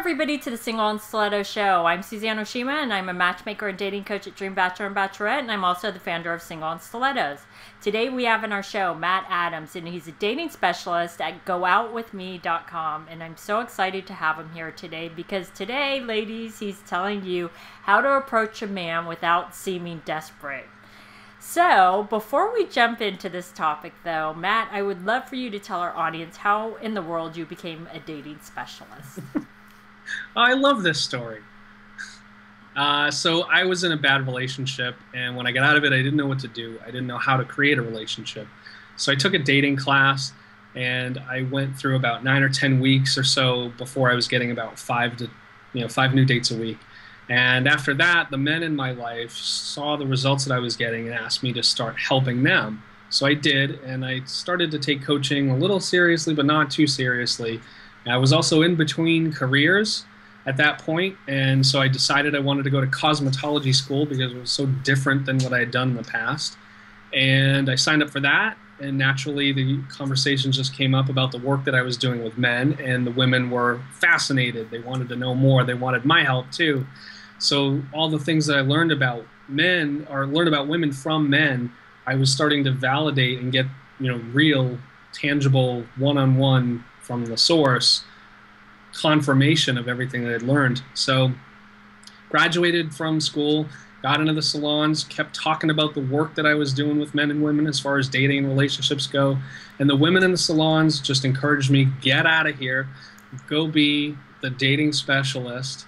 everybody to the Single and Stiletto Show. I'm Suzanne Oshima, and I'm a matchmaker and dating coach at Dream Bachelor and Bachelorette, and I'm also the founder of Single and Stilettos. Today we have in our show Matt Adams, and he's a dating specialist at GoOutWithMe.com, and I'm so excited to have him here today because today, ladies, he's telling you how to approach a man without seeming desperate. So, before we jump into this topic, though, Matt, I would love for you to tell our audience how in the world you became a dating specialist. I love this story. So I was in a bad relationship, and when I got out of it, I didn't know what to do. I didn't know how to create a relationship. So I took a dating class, and I went through about 9 or 10 weeks or so before I was getting about 5 new dates a week. And after that, the men in my life saw the results that I was getting and asked me to start helping them. So I did, and I started to take coaching a little seriously, but not too seriously. I was also in between careers at that point, and so I decided I wanted to go to cosmetology school because it was so different than what I had done in the past. And I signed up for that, and naturally the conversations just came up about the work that I was doing with men, and the women were fascinated. They wanted to know more. They wanted my help too. So all the things that I learned about men, or learned about women from men, I was starting to validate and get, real, tangible, one-on-one from the source confirmation of everything that I'd learned. So graduated from school, got into the salons, kept talking about the work that I was doing with men and women as far as dating and relationships go. And the women in the salons just encouraged me, get out of here, go be the dating specialist.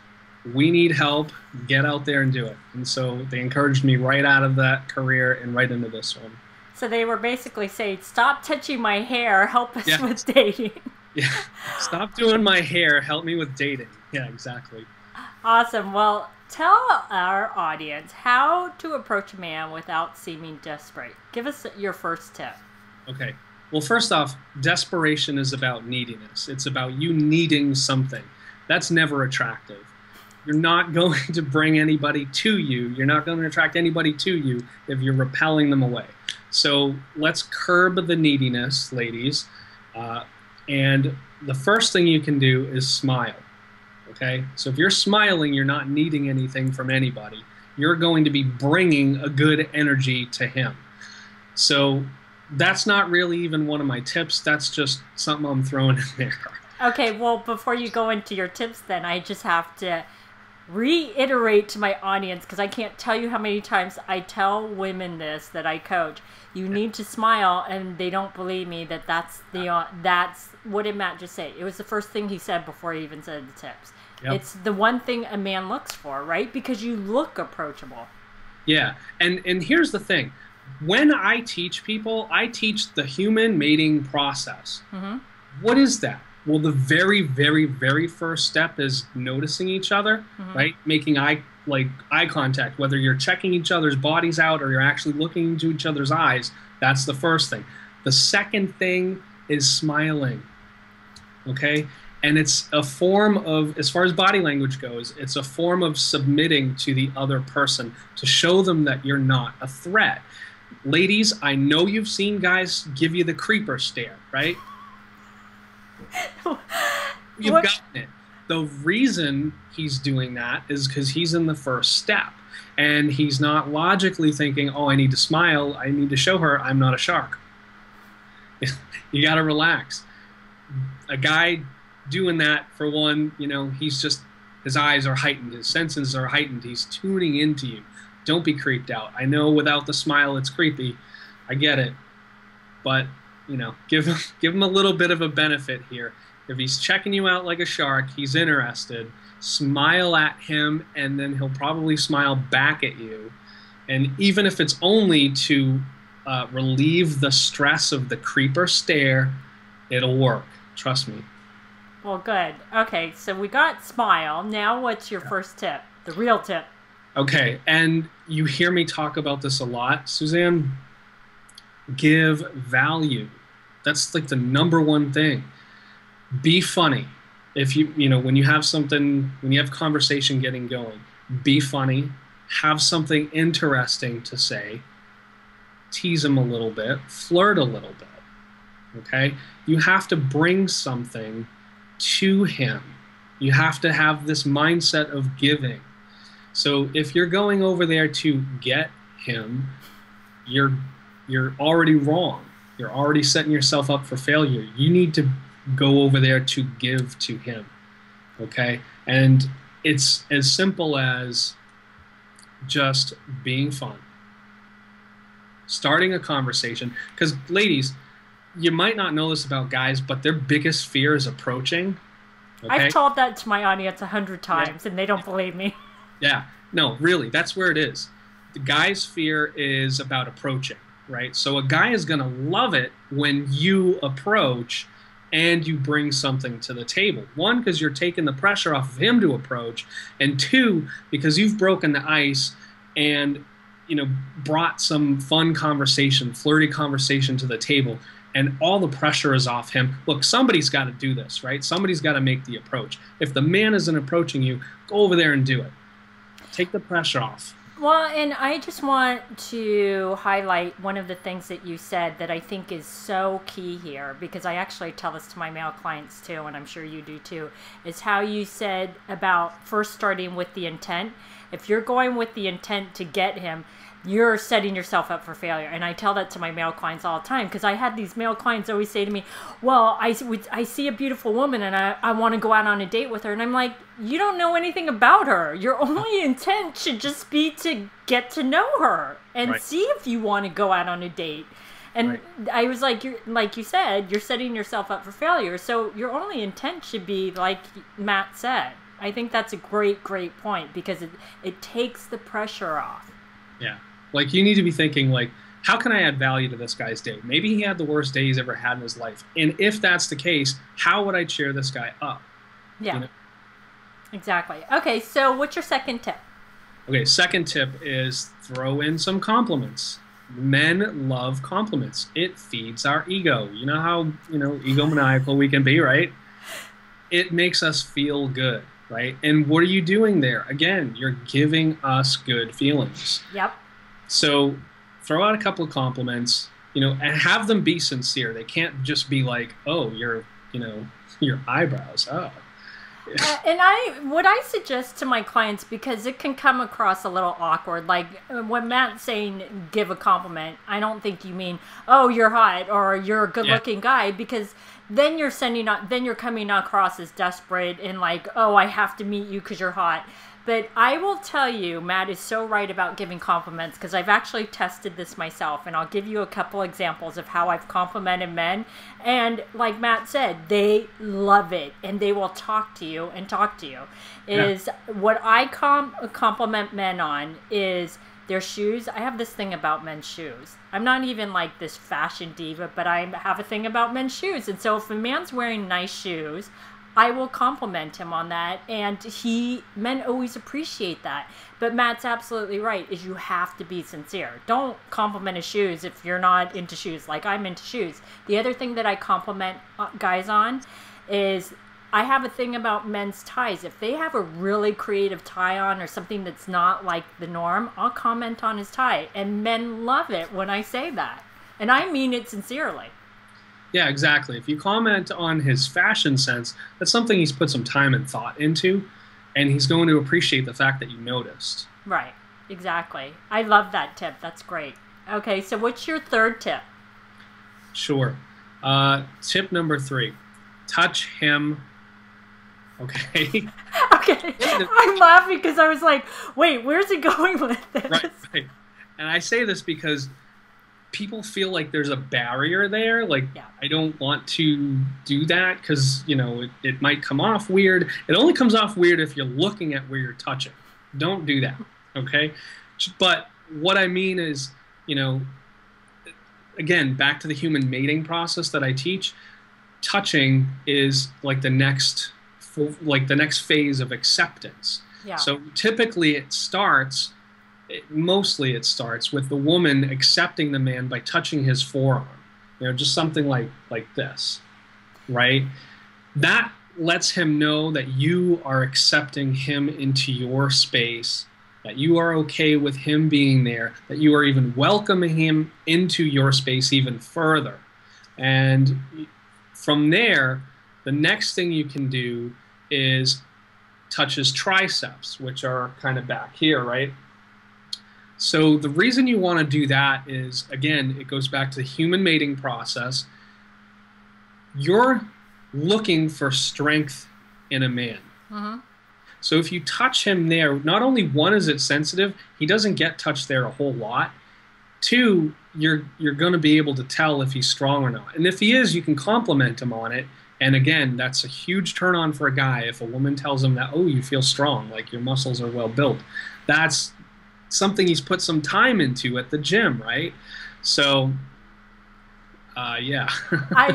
We need help, get out there and do it. And so they encouraged me right out of that career and right into this one. So they were basically saying, stop touching my hair, help us Yeah. with dating. Yeah, stop doing my hair, help me with dating. Yeah, exactly. Awesome. Well, tell our audience how to approach a man without seeming desperate. Give us your first tip. Okay. Well, first off, desperation is about neediness. It's about you needing something. That's never attractive. You're not going to bring anybody to you. You're not going to attract anybody to you if you're repelling them away. So let's curb the neediness, ladies. And the first thing you can do is smile. Okay? So if you're smiling, you're not needing anything from anybody. You're going to be bringing a good energy to him. So that's not really even one of my tips. That's just something I'm throwing in there. Okay, well, before you go into your tips, then I just have to reiterate to my audience, because I can't tell you how many times I tell women this that I coach. You need to smile, and they don't believe me that that's what did Matt just say? It was the first thing he said before he even said the tips. Yep. It's the one thing a man looks for, right? Because you look approachable. Yeah, and here's the thing. When I teach people, I teach the human mating process. Mm-hmm. What is that? Well, the very, very, very first step is noticing each other, mm-hmm. right? Making eye contact, whether you're checking each other's bodies out or you're actually looking into each other's eyes. That's the first thing. The second thing is smiling, okay? And it's a form of, as far as body language goes, it's a form of submitting to the other person to show them that you're not a threat. Ladies, I know you've seen guys give you the creeper stare, right? You've gotten it. The reason he's doing that is because he's in the first step. And he's not logically thinking, oh, I need to smile. I need to show her I'm not a shark. You got to relax. A guy doing that, for one, he's just, his eyes are heightened. His senses are heightened. He's tuning into you. Don't be creeped out. I know without the smile it's creepy. I get it. But give him a little bit of a benefit here. If he's checking you out like a shark, he's interested. Smile at him, and then he'll probably smile back at you. And even if it's only to relieve the stress of the creeper stare, it'll work. Trust me. Well, good. Okay, so we got smile. Now what's your first tip? The real tip. Okay, and you hear me talk about this a lot, Suzanne. Give value. That's like the number one thing. Be funny. If when you have something, when you have conversation getting going, be funny. Have something interesting to say. Tease him a little bit. Flirt a little bit. Okay? You have to bring something to him. You have to have this mindset of giving. So if you're going over there to get him, you're already wrong. You're already setting yourself up for failure. You need to go over there to give to him. Okay? And it's as simple as just being fun. Starting a conversation. Because ladies, you might not know this about guys, but their biggest fear is approaching. Okay? I've told that to my audience 100 times, and they don't believe me. Yeah. No, really, that's where it is. The guy's fear is about approaching, right? So a guy is going to love it when you approach and you bring something to the table. One, because you're taking the pressure off of him to approach, and two, because you've broken the ice and, you know, brought some fun conversation, flirty conversation to the table, and all the pressure is off him. Look, somebody's got to do this, right? Somebody's got to make the approach. If the man isn't approaching you, go over there and do it. Take the pressure off. Well, and I just want to highlight one of the things that you said that I think is so key here, because I actually tell this to my male clients too, and I'm sure you do too, is how you said about first starting with the intent. If you're going with the intent to get him, you're setting yourself up for failure. And I tell that to my male clients all the time, because I had these male clients always say to me, well, I see a beautiful woman and I want to go out on a date with her. And I'm like, you don't know anything about her. Your only intent should just be to get to know her and right. see if you want to go out on a date. And right. I was like, like you said, you're setting yourself up for failure. So your only intent should be, like Matt said. I think that's a great, great point, because it takes the pressure off. Yeah. Like, you need to be thinking, like, how can I add value to this guy's day? Maybe he had the worst day he's ever had in his life. And if that's the case, how would I cheer this guy up? Yeah. You know? Exactly. Okay, so what's your second tip? Okay, second tip is throw in some compliments. Men love compliments. It feeds our ego. You know how, egomaniacal we can be, right? It makes us feel good, right? And what are you doing there? Again, you're giving us good feelings. Yep. So throw out a couple of compliments, and have them be sincere. They can't just be like, oh, your eyebrows. Oh. And what I suggest to my clients, because it can come across a little awkward, like when Matt's saying give a compliment, I don't think you mean, oh, you're hot or you're a good-looking guy, because then you're coming across as desperate and like, oh, I have to meet you because you're hot. But I will tell you, Matt is so right about giving compliments, because I've actually tested this myself, and I'll give you a couple examples of how I've complimented men. And like Matt said, they love it, and they will talk to you and talk to you. What I compliment men on is their shoes. I have this thing about men's shoes. I'm not even like this fashion diva, but I have a thing about men's shoes. And so if a man's wearing nice shoes, I will compliment him on that, and men always appreciate that. But Matt's absolutely right, is you have to be sincere. Don't compliment his shoes if you're not into shoes, like I'm into shoes. The other thing that I compliment guys on is I have a thing about men's ties. If they have a really creative tie on or something that's not like the norm, I'll comment on his tie, and men love it when I say that. And I mean it sincerely. Yeah, exactly. If you comment on his fashion sense, that's something he's put some time and thought into, and he's going to appreciate the fact that you noticed. Right. Exactly. I love that tip. That's great. Okay, so what's your third tip? Sure. Tip number 3. Touch him. Okay. Okay. I'm laughing because I was like, wait, where's he going with this? Right. And I say this because people feel like there's a barrier there. Like, I don't want to do that because, it might come off weird. It only comes off weird if you're looking at where you're touching. Don't do that, okay? But what I mean is, again, back to the human mating process that I teach, touching is like the next phase of acceptance. Yeah. So typically mostly it starts with the woman accepting the man by touching his forearm, just something like this, right? That lets him know that you are accepting him into your space, that you are okay with him being there, that you are even welcoming him into your space even further. And from there, the next thing you can do is touch his triceps, which are kind of back here, right? So the reason you want to do that is, again, it goes back to the human mating process. You're looking for strength in a man. So if you touch him there, not only one, is it sensitive, he doesn't get touched there a whole lot. Two, you're going to be able to tell if he's strong or not. And if he is, you can compliment him on it. And again, that's a huge turn on for a guy if a woman tells him that, oh, you feel strong, like your muscles are well built. That's something he's put some time into at the gym, right? So, yeah.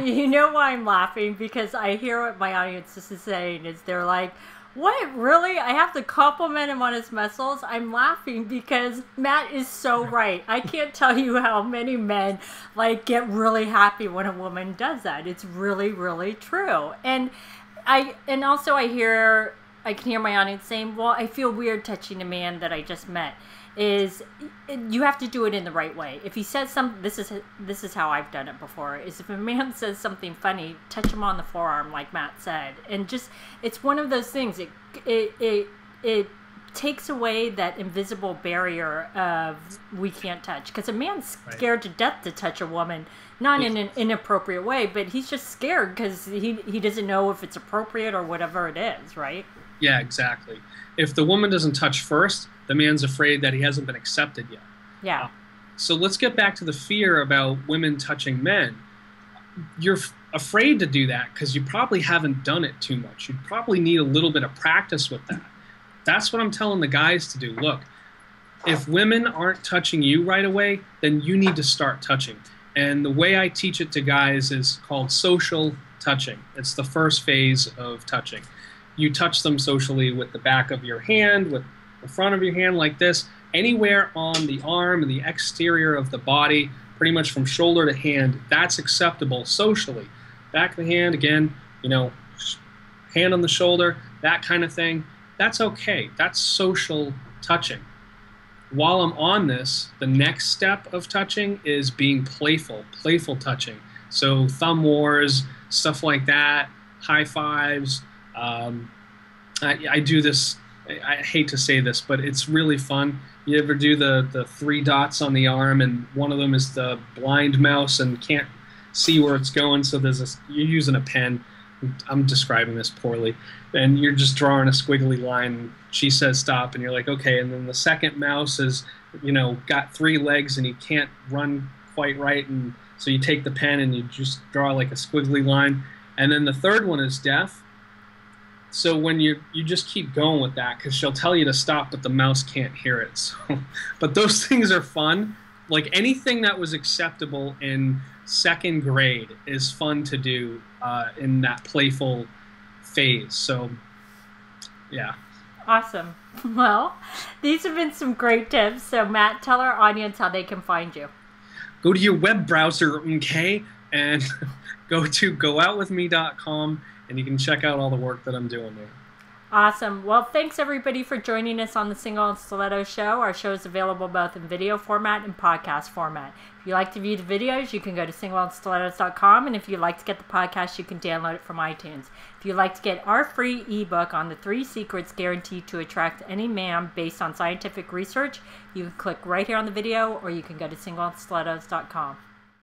You know why I'm laughing? Because I hear what my audience is saying is they're like, what, really? I have to compliment him on his muscles? I'm laughing because Matt is so right. I can't tell you how many men like get really happy when a woman does that. It's really, really true. And also I can hear my audience saying, well, I feel weird touching a man that I just met. Is you have to do it in the right way. If he says something, this is how I've done it before, is if a man says something funny, touch him on the forearm like Matt said. And just, it's one of those things, it takes away that invisible barrier of we can't touch. Because a man's scared to death to touch a woman, not in an inappropriate way, but he's just scared because he doesn't know if it's appropriate or whatever it is, right? Yeah, exactly. If the woman doesn't touch first, the man's afraid that he hasn't been accepted yet. Yeah. So let's get back to the fear about women touching men. You're afraid to do that because you probably haven't done it too much. You probably need a little bit of practice with that. That's what I'm telling the guys to do. Look, if women aren't touching you right away, then you need to start touching. And the way I teach it to guys is called social touching. It's the first phase of touching. You touch them socially with the back of your hand, with the front of your hand like this, anywhere on the arm and the exterior of the body, pretty much from shoulder to hand, that's acceptable socially. Back of the hand, again, you know, hand on the shoulder, that kind of thing, that's okay. That's social touching. While I'm on this, the next step of touching is being playful touching. So thumb wars, stuff like that, high fives. I do this, I hate to say this, but it's really fun. You ever do the 3 dots on the arm, and one of them is the blind mouse and can't see where it's going, so you're using a pen. I'm describing this poorly. And you're just drawing a squiggly line. She says stop, and you're like, okay. And then the second mouse is, you know, got 3 legs, and he can't run quite right, and so you take the pen and you just draw like a squiggly line. And then the third one is deaf. So when you just keep going with that, because she'll tell you to stop, but the mouse can't hear it. So, but those things are fun. Like anything that was acceptable in 2nd grade is fun to do in that playful phase. So, yeah. Awesome. Well, these have been some great tips. So, Matt, tell our audience how they can find you. Go to your web browser, okay, and go to gooutwithme.com. And you can check out all the work that I'm doing there. Awesome. Well, thanks everybody for joining us on the Single and Stiletto Show. Our show is available both in video format and podcast format. If you like to view the videos, you can go to singleandstilettos.com. And if you'd like to get the podcast, you can download it from iTunes. If you'd like to get our free ebook on the 3 secrets guaranteed to attract any man based on scientific research, you can click right here on the video, or you can go to singleandstilettos.com.